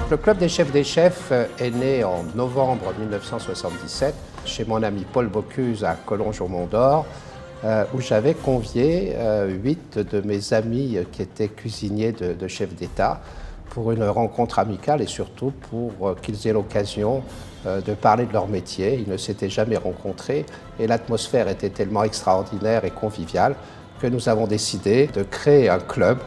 Le Club des chefs est né en novembre 1977 chez mon ami Paul Bocuse à Collonges-au-Mont-d'Or, où j'avais convié 8 de mes amis qui étaient cuisiniers de chefs d'État pour une rencontre amicale et surtout pour qu'ils aient l'occasion de parler de leur métier. Ils ne s'étaient jamais rencontrés et l'atmosphère était tellement extraordinaire et conviviale que nous avons décidé de créer un club.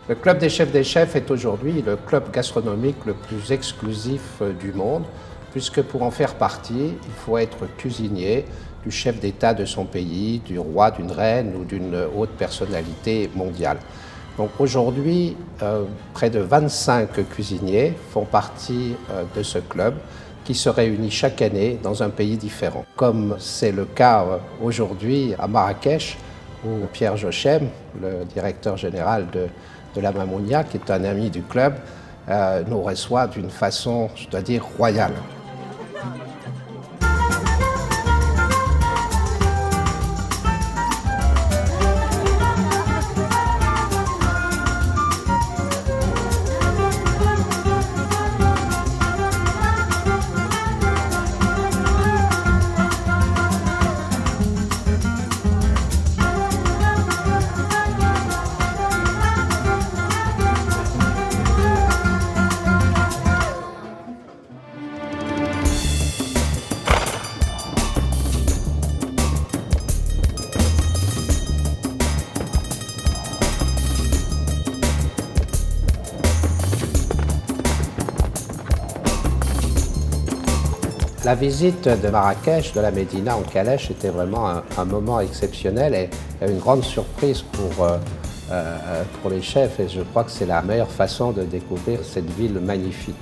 Le Club des chefs est aujourd'hui le club gastronomique le plus exclusif du monde, puisque pour en faire partie, il faut être cuisinier du chef d'État de son pays, du roi, d'une reine ou d'une haute personnalité mondiale. Donc aujourd'hui, près de 25 cuisiniers font partie de ce club qui se réunit chaque année dans un pays différent. Comme c'est le cas aujourd'hui à Marrakech, où Pierre Jochem, le directeur général de la Mamounia, qui est un ami du club, nous reçoit d'une façon, je dois dire, royale. La visite de Marrakech, de la Médina en calèche, était vraiment un moment exceptionnel et une grande surprise pour les chefs. Et je crois que c'est la meilleure façon de découvrir cette ville magnifique.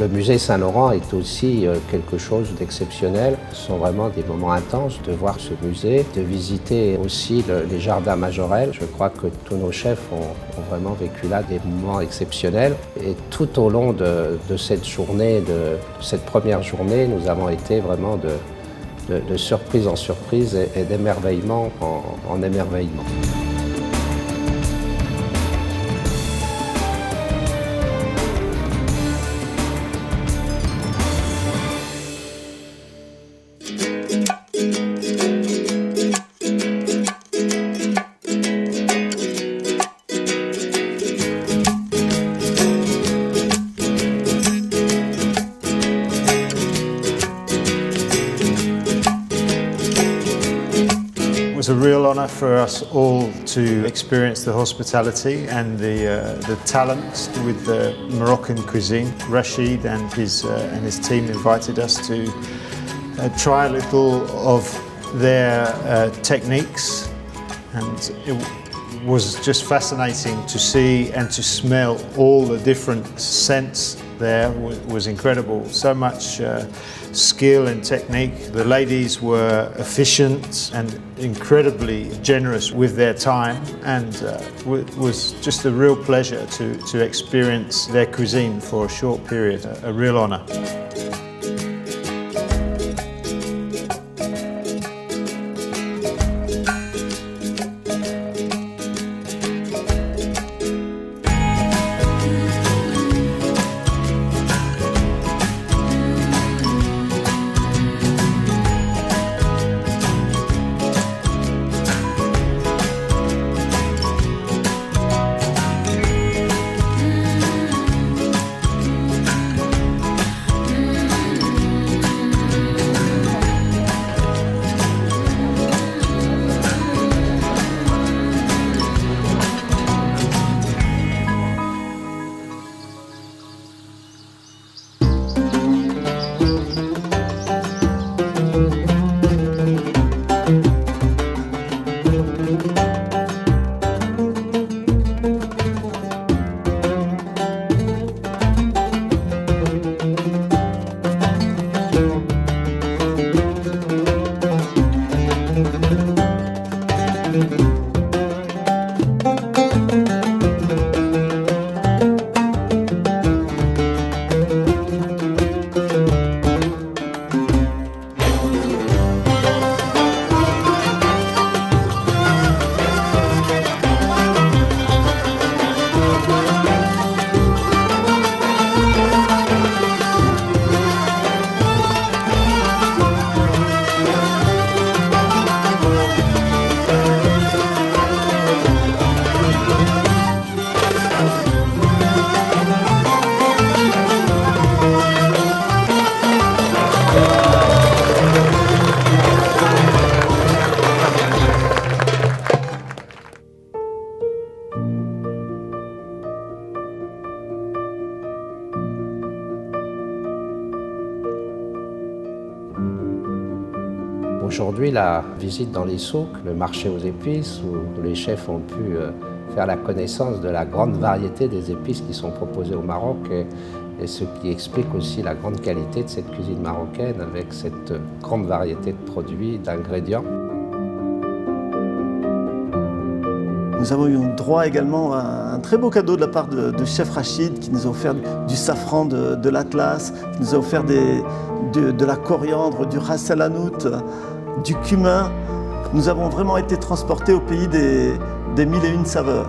Le musée Saint-Laurent est aussi quelque chose d'exceptionnel. Ce sont vraiment des moments intenses de voir ce musée, de visiter aussi les jardins majorels. Je crois que tous nos chefs ont vraiment vécu là des moments exceptionnels. Et tout au long de cette journée, de cette première journée, nous avons été vraiment de surprise en surprise et d'émerveillement en émerveillement. It was a real honour for us all to experience the hospitality and the talent with the Moroccan cuisine. Rashid and his team invited us to try a little of their techniques, and it was just fascinating to see and to smell all the different scents there. Was incredible. So much skill and technique. The ladies were efficient and incredibly generous with their time, and it was just a real pleasure to experience their cuisine for a short period. A real honour. Aujourd'hui, la visite dans les souks, le marché aux épices, où les chefs ont pu faire la connaissance de la grande variété des épices qui sont proposées au Maroc et ce qui explique aussi la grande qualité de cette cuisine marocaine avec cette grande variété de produits, d'ingrédients. Nous avons eu droit également à un très beau cadeau de la part de chef Rachid qui nous a offert du safran de l'Atlas, qui nous a offert de la coriandre, du ras el hanout, du cumin. Nous avons vraiment été transportés au pays des mille et une saveurs.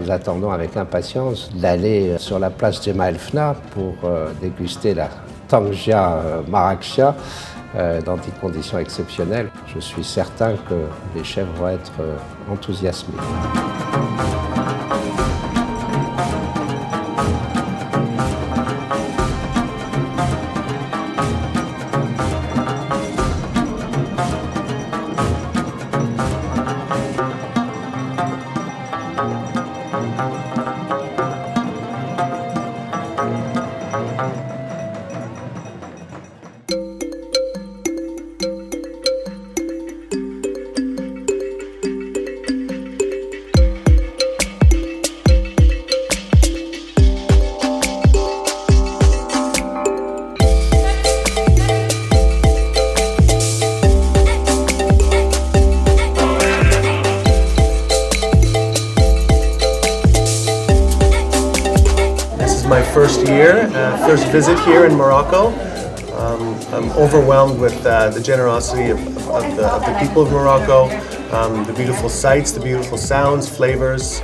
Nous attendons avec impatience d'aller sur la place Jemaa El Fna pour déguster la tangia marrakchia dans des conditions exceptionnelles. Je suis certain que les chefs vont être enthousiasmés. My first year, first visit here in Morocco. I'm overwhelmed with the generosity of the people of Morocco, the beautiful sights, the beautiful sounds, flavors.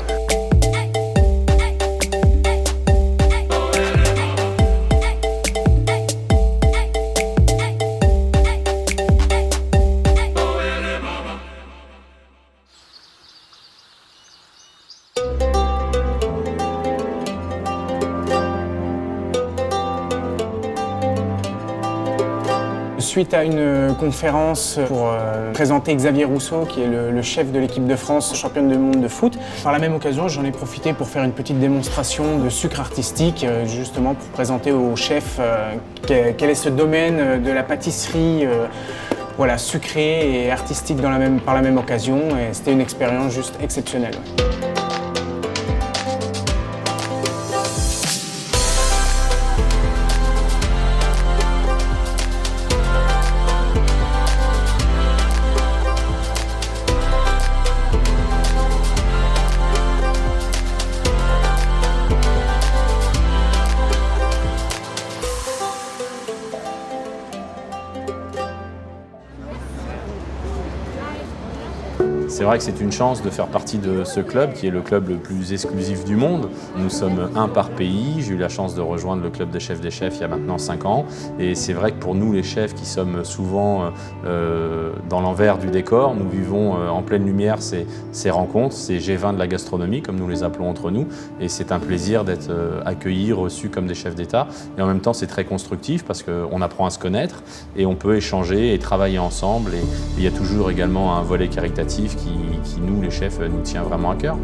Je suite à une conférence pour présenter Xavier Rousseau, qui est le chef de l'équipe de France championne du monde de foot. Par la même occasion, j'en ai profité pour faire une petite démonstration de sucre artistique, justement pour présenter aux chefs quel est ce domaine de la pâtisserie voilà, sucrée et artistique par la même occasion. Et c'était une expérience juste exceptionnelle. C'est vrai que c'est une chance de faire partie de ce club qui est le club le plus exclusif du monde. Nous sommes un par pays. J'ai eu la chance de rejoindre le club des chefs il y a maintenant 5 ans. Et c'est vrai que pour nous, les chefs qui sommes souvent dans l'envers du décor, nous vivons en pleine lumière ces rencontres, ces G20 de la gastronomie, comme nous les appelons entre nous. Et c'est un plaisir d'être accueillis, reçus comme des chefs d'État. Et en même temps, c'est très constructif parce qu'on apprend à se connaître et on peut échanger et travailler ensemble. Et il y a toujours également un volet caritatif qui nous, les chefs, nous tient vraiment à cœur.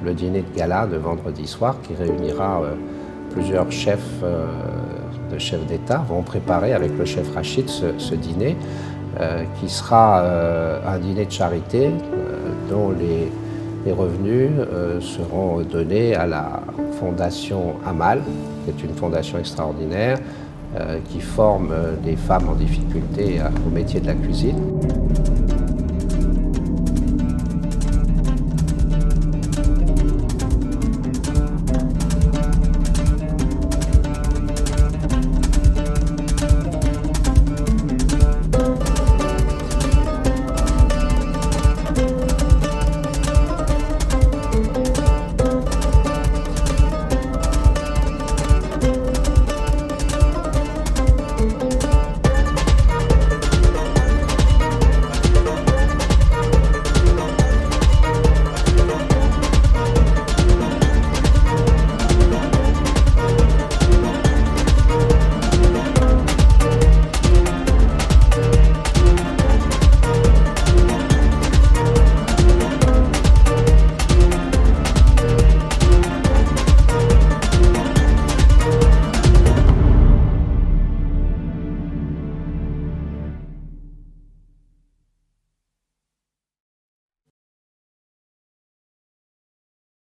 Le dîner de gala de vendredi soir qui réunira plusieurs chefs d'État vont préparer avec le chef Rachid ce dîner qui sera un dîner de charité dont les revenus seront donnés à la fondation Amal, qui est une fondation extraordinaire qui forme des femmes en difficulté au métier de la cuisine.